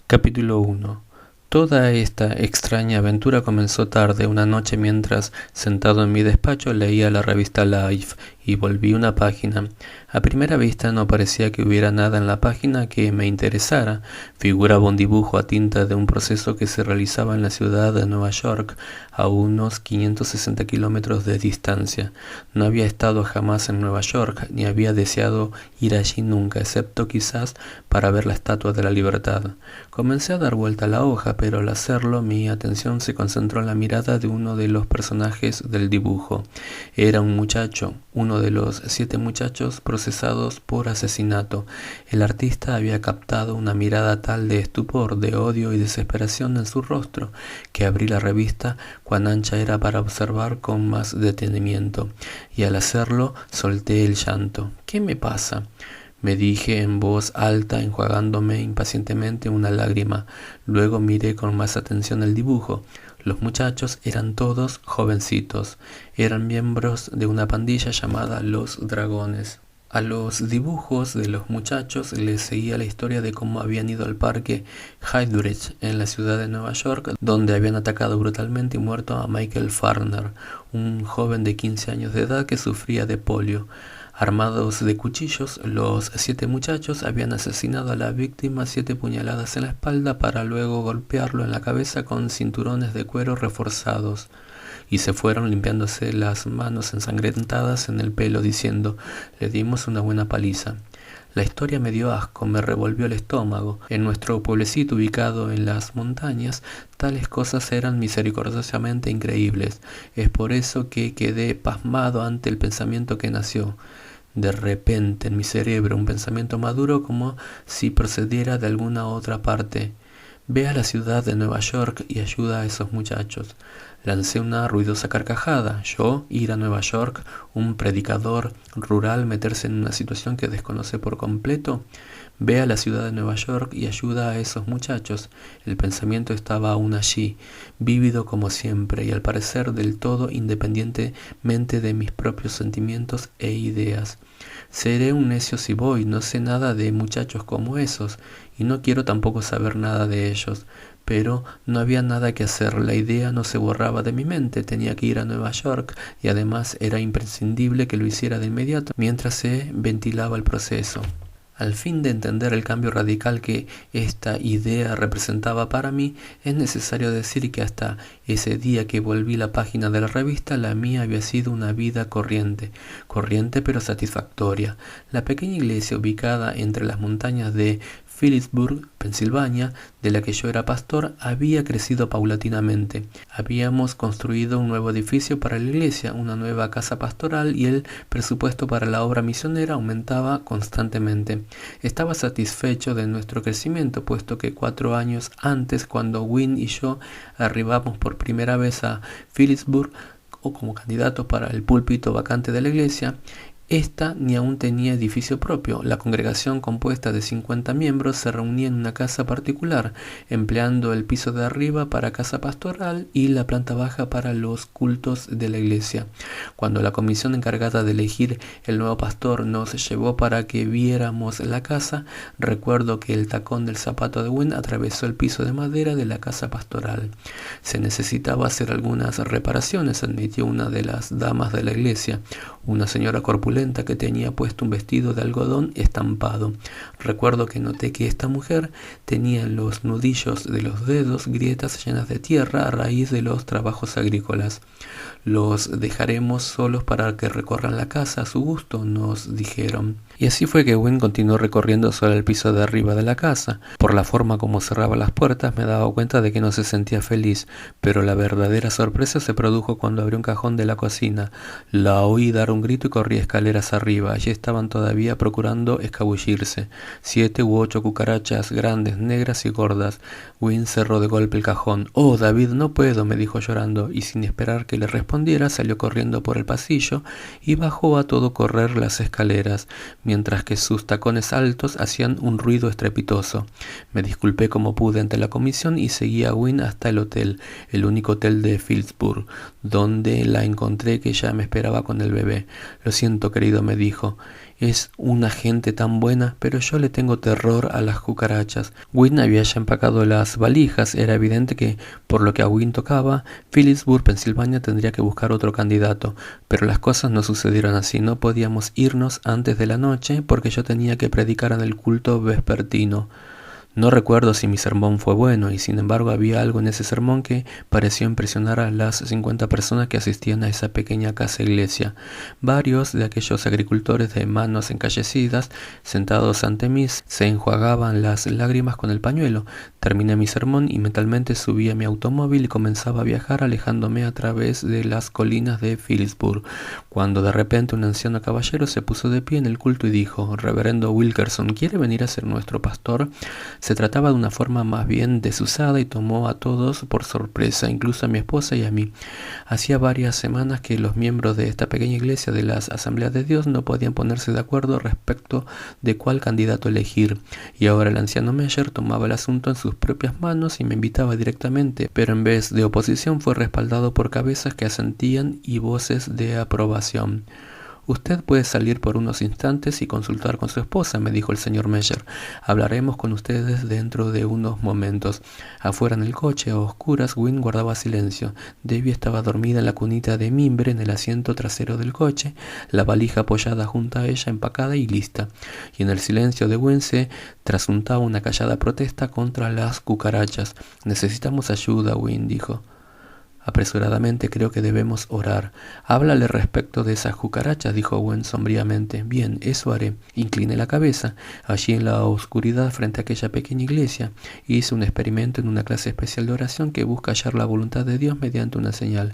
Capítulo 1. Toda esta extraña aventura comenzó tarde, una noche mientras, sentado en mi despacho, leía la revista Life y volví una página. A primera vista no parecía que hubiera nada en la página que me interesara. Figuraba un dibujo a tinta de un proceso que se realizaba en la ciudad de Nueva York, a unos 560 kilómetros de distancia. No había estado jamás en Nueva York, ni había deseado ir allí nunca, excepto quizás para ver la Estatua de la Libertad. Comencé a dar vuelta a la hoja, pero al hacerlo mi atención se concentró en la mirada de uno de los personajes del dibujo. Era un muchacho, uno de los 7 muchachos procesados por asesinato. El artista había captado una mirada tal de estupor, de odio y desesperación en su rostro, que abrí la revista cuán ancha era para observar con más detenimiento, y al hacerlo solté el llanto. ¿Qué me pasa?, me dije en voz alta, enjuagándome impacientemente una lágrima. Luego miré con más atención el dibujo. Los muchachos eran todos jovencitos. Eran miembros de una pandilla llamada Los Dragones. A los dibujos de los muchachos les seguía la historia de cómo habían ido al parque Highbridge en la ciudad de Nueva York, donde habían atacado brutalmente y muerto a Michael Farner, un joven de 15 años de edad que sufría de polio. Armados de cuchillos, los 7 muchachos habían asesinado a la víctima 7 puñaladas en la espalda para luego golpearlo en la cabeza con cinturones de cuero reforzados, y se fueron limpiándose las manos ensangrentadas en el pelo diciendo: «Le dimos una buena paliza». La historia me dio asco, me revolvió el estómago. En nuestro pueblecito ubicado en las montañas, tales cosas eran misericordiosamente increíbles. Es por eso que quedé pasmado ante el pensamiento que nació de repente en mi cerebro, un pensamiento maduro como si procediera de alguna otra parte. Ve a la ciudad de Nueva York y ayuda a esos muchachos. Lancé una ruidosa carcajada. ¿Yo ir a Nueva York? ¿Un predicador rural meterse en una situación que desconoce por completo? Ve a la ciudad de Nueva York y ayuda a esos muchachos. El pensamiento estaba aún allí, vívido como siempre y al parecer del todo independientemente de mis propios sentimientos e ideas. Seré un necio si voy, no sé nada de muchachos como esos, y no quiero tampoco saber nada de ellos. Pero no había nada que hacer, la idea no se borraba de mi mente, tenía que ir a Nueva York y además era imprescindible que lo hiciera de inmediato mientras se ventilaba el proceso. Al fin de entender el cambio radical que esta idea representaba para mí, es necesario decir que hasta ese día que volví la página de la revista, la mía había sido una vida corriente pero satisfactoria. La pequeña iglesia ubicada entre las montañas de Phillipsburg, Pensilvania, de la que yo era pastor, había crecido paulatinamente. Habíamos construido un nuevo edificio para la iglesia, una nueva casa pastoral, y el presupuesto para la obra misionera aumentaba constantemente. Estaba satisfecho de nuestro crecimiento, puesto que 4 años antes, cuando Wynne y yo arribamos por primera vez a Phillipsburg o como candidatos para el púlpito vacante de la iglesia, esta ni aún tenía edificio propio. La congregación, compuesta de 50 miembros, se reunía en una casa particular, empleando el piso de arriba para casa pastoral y la planta baja para los cultos de la iglesia. Cuando la comisión encargada de elegir el nuevo pastor nos llevó para que viéramos la casa, recuerdo que el tacón del zapato de Wynne atravesó el piso de madera de la casa pastoral. Se necesitaba hacer algunas reparaciones, admitió una de las damas de la iglesia, una señora corpulenta que tenía puesto un vestido de algodón estampado. Recuerdo que noté que esta mujer tenía en los nudillos de los dedos grietas llenas de tierra a raíz de los trabajos agrícolas. «Los dejaremos solos para que recorran la casa a su gusto», nos dijeron. Y así fue que Wynne continuó recorriendo solo el piso de arriba de la casa. Por la forma como cerraba las puertas me daba cuenta de que no se sentía feliz, pero la verdadera sorpresa se produjo cuando abrió un cajón de la cocina. La oí dar un grito y corrí escaleras arriba. Allí estaban todavía procurando escabullirse 7 u 8 cucarachas grandes, negras y gordas. Wynne cerró de golpe el cajón. «Oh, David, no puedo», me dijo llorando, y sin esperar que le respondiera salió corriendo por el pasillo y bajó a todo correr las escaleras, mientras que sus tacones altos hacían un ruido estrepitoso. Me disculpé como pude ante la comisión y seguí a Wynne hasta el hotel, el único hotel de Phillipsburg, donde la encontré que ya me esperaba con el bebé. «Lo siento, querido —me dijo—. Es una gente tan buena, pero yo le tengo terror a las cucarachas. Wynne había ya empacado las valijas. Era evidente que, por lo que a Wynne tocaba, Phillipsburg, Pensilvania, tendría que buscar otro candidato. Pero las cosas no sucedieron así. No podíamos irnos antes de la noche porque yo tenía que predicar en el culto vespertino. No recuerdo si mi sermón fue bueno, y sin embargo había algo en ese sermón que pareció impresionar a las 50 personas que asistían a esa pequeña casa iglesia. Varios de aquellos agricultores de manos encallecidas, sentados ante mí, se enjuagaban las lágrimas con el pañuelo. Terminé mi sermón y mentalmente subí a mi automóvil y comenzaba a viajar alejándome a través de las colinas de Phillipsburg, cuando de repente un anciano caballero se puso de pie en el culto y dijo: «Reverendo Wilkerson, ¿quiere venir a ser nuestro pastor?». Se trataba de una forma más bien desusada y tomó a todos por sorpresa, incluso a mi esposa y a mí. Hacía varias semanas que los miembros de esta pequeña iglesia de las Asambleas de Dios no podían ponerse de acuerdo respecto de cuál candidato elegir, y ahora el anciano Meyer tomaba el asunto en sus propias manos y me invitaba directamente, pero en vez de oposición fue respaldado por cabezas que asentían y voces de aprobación. «Usted puede salir por unos instantes y consultar con su esposa», me dijo el señor Meyer. «Hablaremos con ustedes dentro de unos momentos». Afuera en el coche, a oscuras, Wynne guardaba silencio. Debbie estaba dormida en la cunita de mimbre en el asiento trasero del coche, la valija apoyada junto a ella, empacada y lista. Y en el silencio de Wynne se trasuntaba una callada protesta contra las cucarachas. «Necesitamos ayuda», Wynne dijo. Apresuradamente, «Creo que debemos orar». «Háblale respecto de esas cucarachas», dijo Wynne sombríamente. «Bien, eso haré». Incliné la cabeza. Allí en la oscuridad, frente a aquella pequeña iglesia, hice un experimento en una clase especial de oración que busca hallar la voluntad de Dios mediante una señal.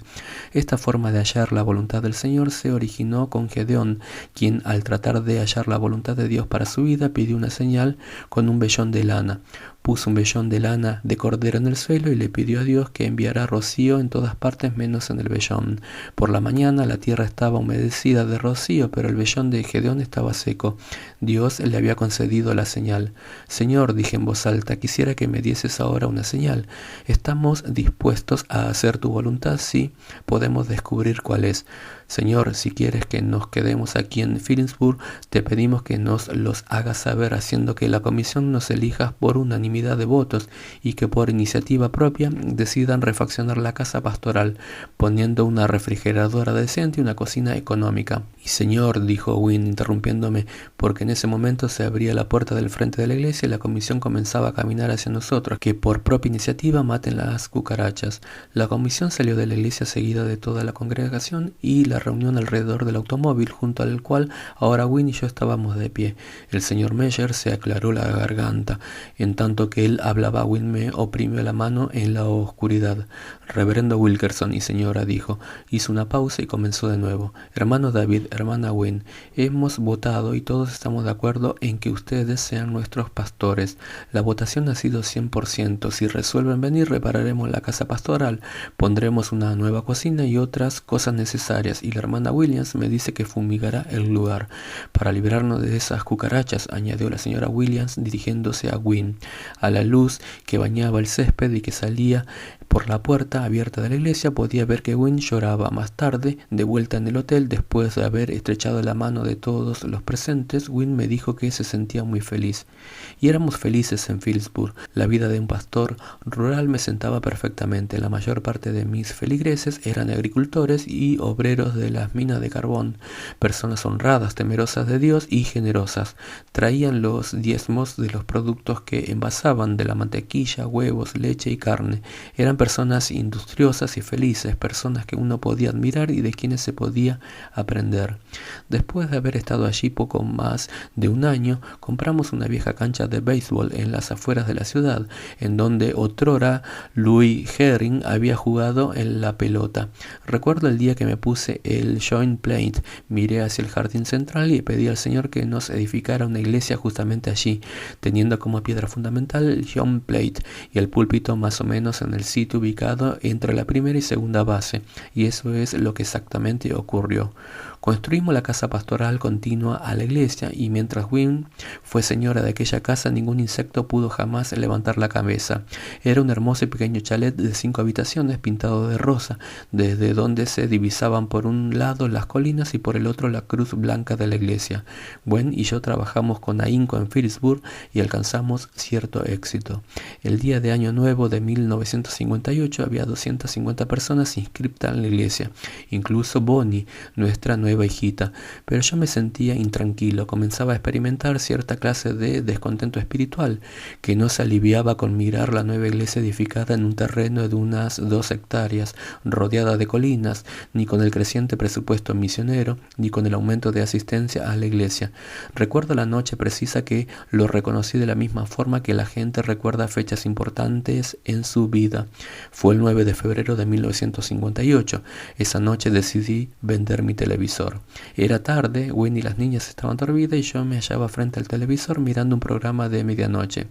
Esta forma de hallar la voluntad del Señor se originó con Gedeón, quien, al tratar de hallar la voluntad de Dios para su vida, pidió una señal con un vellón de lana. Puso un vellón de lana de cordero en el suelo y le pidió a Dios que enviara rocío en todas partes menos en el vellón. Por la mañana la tierra estaba humedecida de rocío, pero el vellón de Gedeón estaba seco. Dios le había concedido la señal. «Señor», dije en voz alta, «quisiera que me dieses ahora una señal. Estamos dispuestos a hacer tu voluntad si podemos descubrir cuál es. Señor, si quieres que nos quedemos aquí en Phillipsburg, te pedimos que nos los hagas saber, haciendo que la comisión nos elija por unanimidad de votos y que por iniciativa propia decidan refaccionar la casa pastoral, poniendo una refrigeradora decente y una cocina económica». «Y señor», dijo Wynne interrumpiéndome, porque en ese momento se abría la puerta del frente de la iglesia y la comisión comenzaba a caminar hacia nosotros, «que por propia iniciativa maten las cucarachas». La comisión salió de la iglesia seguida de toda la congregación y la reunión alrededor del automóvil, junto al cual ahora Wynne y yo estábamos de pie. El señor Meyer se aclaró la garganta. En tanto que él hablaba, Wynne me oprimió la mano en la oscuridad. «Reverendo Wilkerson y señora», dijo. Hizo una pausa y comenzó de nuevo. «Hermano David, hermana Wynne, hemos votado y todos estamos de acuerdo en que ustedes sean nuestros pastores. La votación ha sido 100%. Si resuelven venir, repararemos la casa pastoral, pondremos una nueva cocina y otras cosas necesarias, y la hermana Williams me dice que fumigará el lugar para librarnos de esas cucarachas», añadió la señora Williams dirigiéndose a Wynne. A la luz que bañaba el césped y que salía por la puerta abierta de la iglesia, podía ver que Wynne lloraba. Más tarde, de vuelta en el hotel, después de haber estrechado la mano de todos los presentes, Wynne me dijo que se sentía muy feliz. Y éramos felices en Phillipsburg. La vida de un pastor rural me sentaba perfectamente. La mayor parte de mis feligreses eran agricultores y obreros de las minas de carbón, personas honradas, temerosas de Dios y generosas. Traían los diezmos de los productos que envasaban, de la mantequilla, huevos, leche y carne. Eran personas industriosas y felices, personas que uno podía admirar y de quienes se podía aprender. Después de haber estado allí poco más de un año, compramos una vieja cancha de béisbol en las afueras de la ciudad, en donde otrora Louis Herring había jugado en la pelota. Recuerdo el día que me puse el joint plate, miré hacia el jardín central y pedí al Señor que nos edificara una iglesia justamente allí, teniendo como piedra fundamental monumental home plate y el púlpito más o menos en el sitio ubicado entre la primera y segunda base, y eso es lo que exactamente ocurrió. Construimos la casa pastoral continua a la iglesia y mientras Wynne fue señora de aquella casa, ningún insecto pudo jamás levantar la cabeza. Era un hermoso y pequeño chalet de 5 habitaciones pintado de rosa, desde donde se divisaban por un lado las colinas y por el otro la cruz blanca de la iglesia. Gwen y yo trabajamos con ahínco en Phillipsburg y alcanzamos cierto éxito. El día de Año Nuevo de 1958 había 250 personas inscritas en la iglesia, incluso Bonnie, nuestra nueva hijita, pero yo me sentía intranquilo, comenzaba a experimentar cierta clase de descontento espiritual, que no se aliviaba con mirar la nueva iglesia edificada en un terreno de unas 2 hectáreas, rodeada de colinas, ni con el creciente presupuesto misionero, ni con el aumento de asistencia a la iglesia. Recuerdo la noche precisa que lo reconocí de la misma forma que la gente recuerda fechas importantes en su vida. Fue el 9 de febrero de 1958. Esa noche decidí vender mi televisor. Era tarde, Wendy y las niñas estaban dormidas y yo me hallaba frente al televisor mirando un programa de medianoche.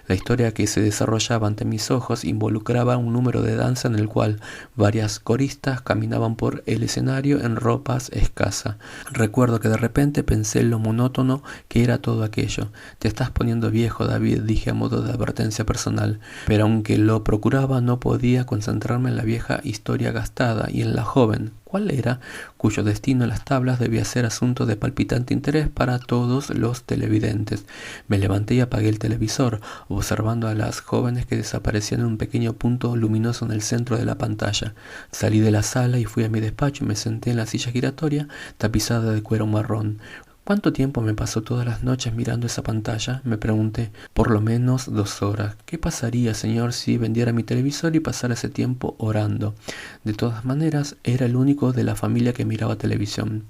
La historia que se desarrollaba ante mis ojos involucraba un número de danza en el cual varias coristas caminaban por el escenario en ropas escasas. Recuerdo que de repente pensé en lo monótono que era todo aquello. Te estás poniendo viejo, David, dije a modo de advertencia personal, pero aunque lo procuraba no podía concentrarme en la vieja historia gastada y en la joven. ¿Cuál era? Cuyo destino en las tablas debía ser asunto de palpitante interés para todos los televidentes. Me levanté y apagué el televisor, observando a las jóvenes que desaparecían en un pequeño punto luminoso en el centro de la pantalla. Salí de la sala y fui a mi despacho y me senté en la silla giratoria tapizada de cuero marrón. ¿Cuánto tiempo me pasó todas las noches mirando esa pantalla? Me pregunté. Por lo menos 2 horas. ¿Qué pasaría, señor, si vendiera mi televisor y pasara ese tiempo orando? De todas maneras, era el único de la familia que miraba televisión.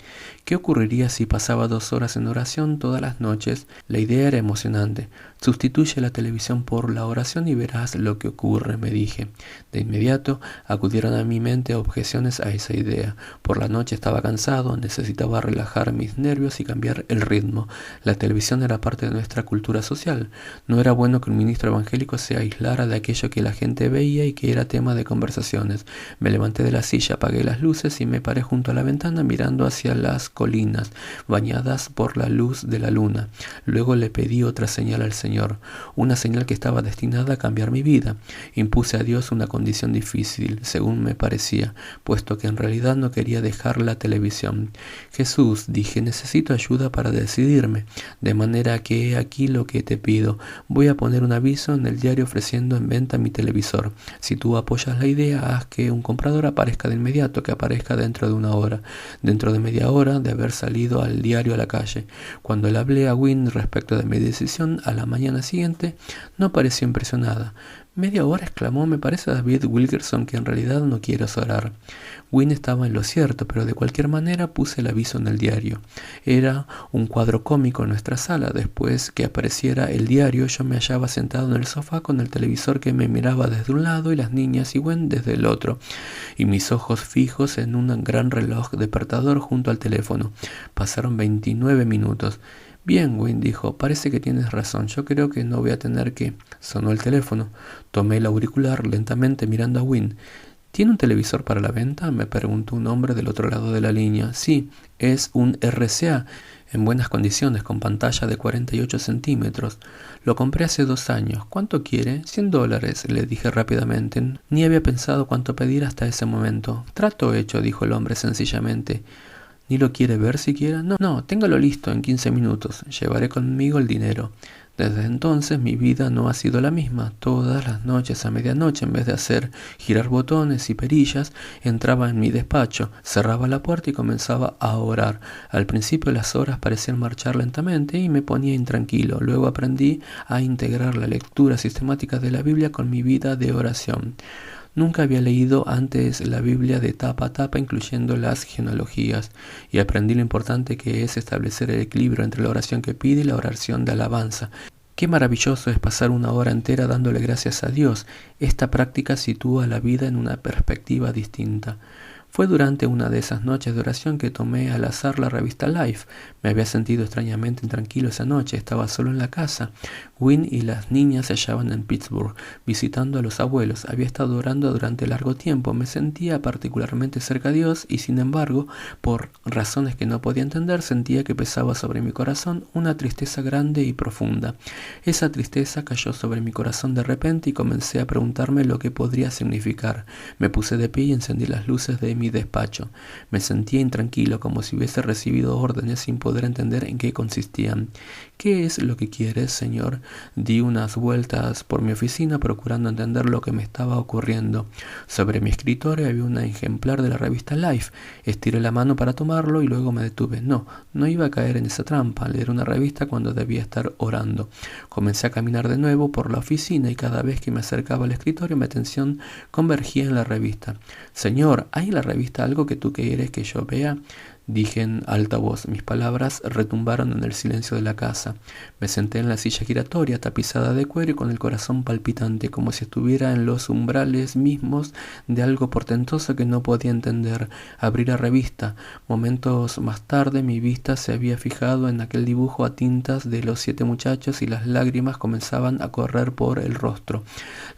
¿Qué ocurriría si pasaba 2 horas en oración todas las noches? La idea era emocionante. Sustituye la televisión por la oración y verás lo que ocurre, me dije. De inmediato acudieron a mi mente objeciones a esa idea. Por la noche estaba cansado, necesitaba relajar mis nervios y cambiar el ritmo. La televisión era parte de nuestra cultura social. No era bueno que un ministro evangélico se aislara de aquello que la gente veía y que era tema de conversaciones. Me levanté de la silla, apagué las luces y me paré junto a la ventana mirando hacia las colinas, bañadas por la luz de la luna. Luego le pedí otra señal al Señor, una señal que estaba destinada a cambiar mi vida. Impuse a Dios una condición difícil, según me parecía, puesto que en realidad no quería dejar la televisión. Jesús, dije, necesito ayuda para decidirme, de manera que he aquí lo que te pido. Voy a poner un aviso en el diario ofreciendo en venta mi televisor. Si tú apoyas la idea, haz que un comprador aparezca de inmediato, que aparezca dentro de 1 hora, dentro de media hora de haber salido al diario a la calle. Cuando le hablé a Wynne respecto de mi decisión, a la mañana siguiente, no pareció impresionada. «¿Media hora?», exclamó. «Me parece a David Wilkerson que en realidad no quieres orar». Wynne estaba en lo cierto, pero de cualquier manera puse el aviso en el diario. Era un cuadro cómico en nuestra sala. Después que apareciera el diario, yo me hallaba sentado en el sofá con el televisor que me miraba desde un lado y las niñas y Gwen desde el otro, y mis ojos fijos en un gran reloj despertador junto al teléfono. Pasaron 29 minutos. «Bien», Wynne dijo, «parece que tienes razón. Yo creo que no voy a tener que...». Sonó el teléfono. Tomé el auricular lentamente mirando a Wynne. «¿Tiene un televisor para la venta?», me preguntó un hombre del otro lado de la línea. «Sí, es un RCA, en buenas condiciones, con pantalla de 48 centímetros. Lo compré hace 2 años. ¿Cuánto quiere?». $100, le dije rápidamente. Ni había pensado cuánto pedir hasta ese momento. «Trato hecho», dijo el hombre sencillamente. ¿Ni lo quiere ver siquiera? No, téngalo listo en 15 minutos. Llevaré conmigo el dinero. Desde entonces mi vida no ha sido la misma. Todas las noches a medianoche, en vez de hacer girar botones y perillas, entraba en mi despacho, cerraba la puerta y comenzaba a orar. Al principio las horas parecían marchar lentamente y me ponía intranquilo. Luego aprendí a integrar la lectura sistemática de la Biblia con mi vida de oración. Nunca había leído antes la Biblia de tapa a tapa, incluyendo las genealogías, y aprendí lo importante que es establecer el equilibrio entre la oración que pide y la oración de alabanza. Qué maravilloso es pasar 1 hora entera dándole gracias a Dios. Esta práctica sitúa la vida en una perspectiva distinta. Fue durante una de esas noches de oración que tomé al azar la revista Life. Me había sentido extrañamente intranquilo esa noche. Estaba solo en la casa. Wynne y las niñas se hallaban en Pittsburgh, visitando a los abuelos. Había estado orando durante largo tiempo. Me sentía particularmente cerca de Dios y, sin embargo, por razones que no podía entender, sentía que pesaba sobre mi corazón una tristeza grande y profunda. Esa tristeza cayó sobre mi corazón de repente y comencé a preguntarme lo que podría significar. Me puse de pie y encendí las luces de mi despacho. Me sentía intranquilo, como si hubiese recibido órdenes sin poder entender en qué consistían. ¿Qué es lo que quieres, señor? Di unas vueltas por mi oficina procurando entender lo que me estaba ocurriendo. Sobre mi escritorio había un ejemplar de la revista Life. Estiré la mano para tomarlo y luego me detuve. No iba a caer en esa trampa, leer una revista cuando debía estar orando. Comencé a caminar de nuevo por la oficina y cada vez que me acercaba al escritorio mi atención convergía en la revista. Señor, ¿hay en la revista algo que tú quieres que yo vea? Dije en alta voz. Mis palabras retumbaron en el silencio de la casa. Me senté en la silla giratoria, tapizada de cuero y con el corazón palpitante, como si estuviera en los umbrales mismos de algo portentoso que no podía entender. Abrí la revista. Momentos más tarde mi vista se había fijado en aquel dibujo a tintas de los 7 muchachos y las lágrimas comenzaban a correr por el rostro.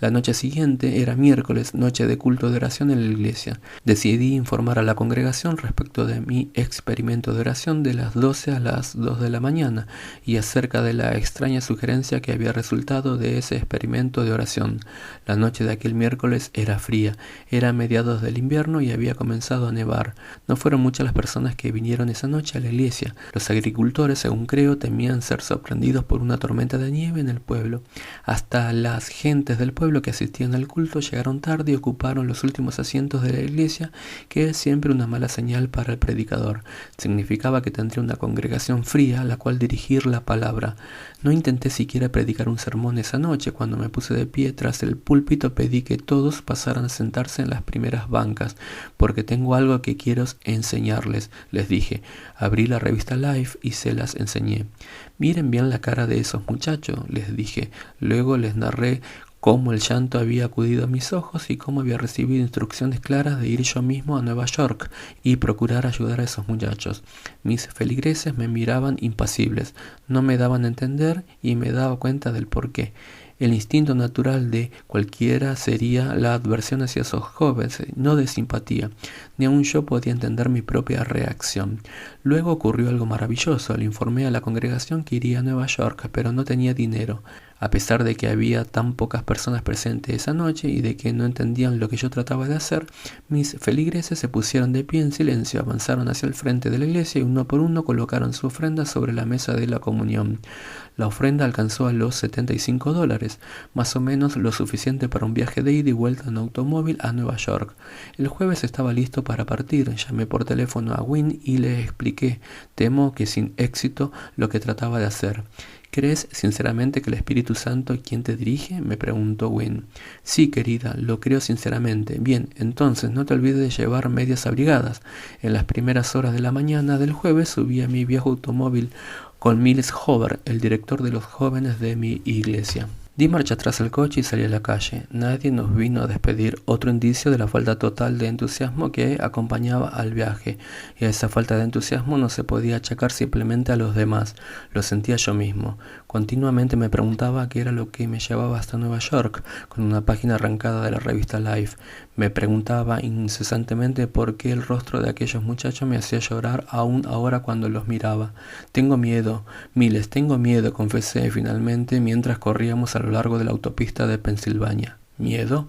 La noche siguiente era miércoles, noche de culto de oración en la iglesia. Decidí informar a la congregación respecto de mi experimento de oración de las 12 a las 2 de la mañana y acerca de la extraña sugerencia que había resultado de ese experimento de oración. La noche de aquel miércoles era fría, era mediados del invierno y había comenzado a nevar. No fueron muchas las personas que vinieron esa noche a la iglesia. Los agricultores, según creo, temían ser sorprendidos por una tormenta de nieve en el pueblo. Hasta las gentes del pueblo que asistían al culto llegaron tarde y ocuparon los últimos asientos de la iglesia, que es siempre una mala señal para el predicador. Significaba que tendría una congregación fría a la cual dirigir la palabra. No intenté siquiera predicar un sermón esa noche. Cuando me puse de pie tras el púlpito pedí que todos pasaran a sentarse en las primeras bancas, porque tengo algo que quiero enseñarles, les dije. Abrí la revista Life y se las enseñé. Miren bien la cara de esos muchachos, les dije. Luego les narré cómo el llanto había acudido a mis ojos y cómo había recibido instrucciones claras de ir yo mismo a Nueva York y procurar ayudar a esos muchachos. Mis feligreses me miraban impasibles, no me daban a entender y me daba cuenta del porqué. El instinto natural de cualquiera sería la adversión hacia esos jóvenes, no de simpatía. Ni aun yo podía entender mi propia reacción. Luego ocurrió algo maravilloso. Le informé a la congregación que iría a Nueva York, pero no tenía dinero. A pesar de que había tan pocas personas presentes esa noche y de que no entendían lo que yo trataba de hacer, mis feligreses se pusieron de pie en silencio, avanzaron hacia el frente de la iglesia y uno por uno colocaron su ofrenda sobre la mesa de la comunión. La ofrenda alcanzó a los $75, más o menos lo suficiente para un viaje de ida y vuelta en automóvil a Nueva York. El jueves estaba listo para partir. Llamé por teléfono a Wynne y le expliqué, temo que sin éxito, lo que trataba de hacer. ¿Crees sinceramente que el Espíritu Santo es quien te dirige?, me preguntó Wynne. Sí, querida, lo creo sinceramente. Bien, entonces no te olvides de llevar medias abrigadas. En las primeras horas de la mañana del jueves subí a mi viejo automóvil con Miles Hoover, el director de los jóvenes de mi iglesia. Di marcha atrás al coche y salí a la calle. Nadie nos vino a despedir, otro indicio de la falta total de entusiasmo que acompañaba al viaje. Y a esa falta de entusiasmo no se podía achacar simplemente a los demás, lo sentía yo mismo. Continuamente me preguntaba qué era lo que me llevaba hasta Nueva York, con una página arrancada de la revista Life. Me preguntaba incesantemente por qué el rostro de aquellos muchachos me hacía llorar aún ahora cuando los miraba. Tengo miedo, Miles, tengo miedo, confesé finalmente mientras corríamos a lo largo de la autopista de Pensilvania. ¿Miedo?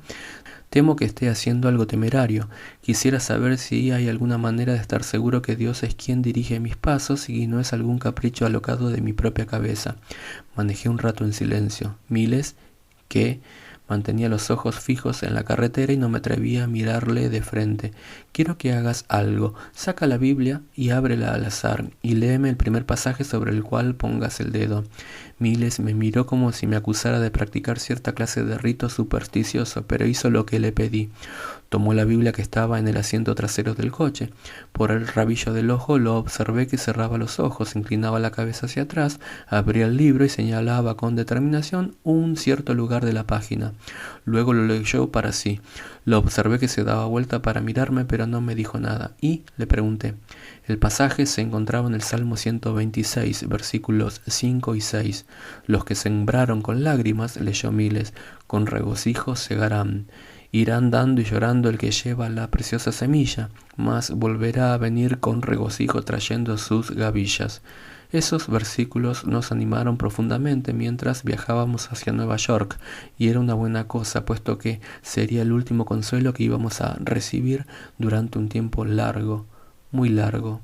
Temo que esté haciendo algo temerario. Quisiera saber si hay alguna manera de estar seguro que Dios es quien dirige mis pasos y no es algún capricho alocado de mi propia cabeza. Manejé un rato en silencio. Miles, ¿qué? Mantenía los ojos fijos en la carretera y no me atrevía a mirarle de frente. Quiero que hagas algo. Saca la Biblia y ábrela al azar y léeme el primer pasaje sobre el cual pongas el dedo. Miles me miró como si me acusara de practicar cierta clase de rito supersticioso, pero hizo lo que le pedí. Tomó la Biblia que estaba en el asiento trasero del coche. Por el rabillo del ojo lo observé que cerraba los ojos, inclinaba la cabeza hacia atrás, abría el libro y señalaba con determinación un cierto lugar de la página. Luego lo leyó para sí. Lo observé que se daba vuelta para mirarme, pero no me dijo nada. Y le pregunté. El pasaje se encontraba en el Salmo 126, versículos 5 y 6. Los que sembraron con lágrimas, leyó Miles, con regocijo segarán. Irán dando y llorando el que lleva la preciosa semilla, mas volverá a venir con regocijo trayendo sus gavillas. Esos versículos nos animaron profundamente mientras viajábamos hacia Nueva York, y era una buena cosa, puesto que sería el último consuelo que íbamos a recibir durante un tiempo largo, muy largo.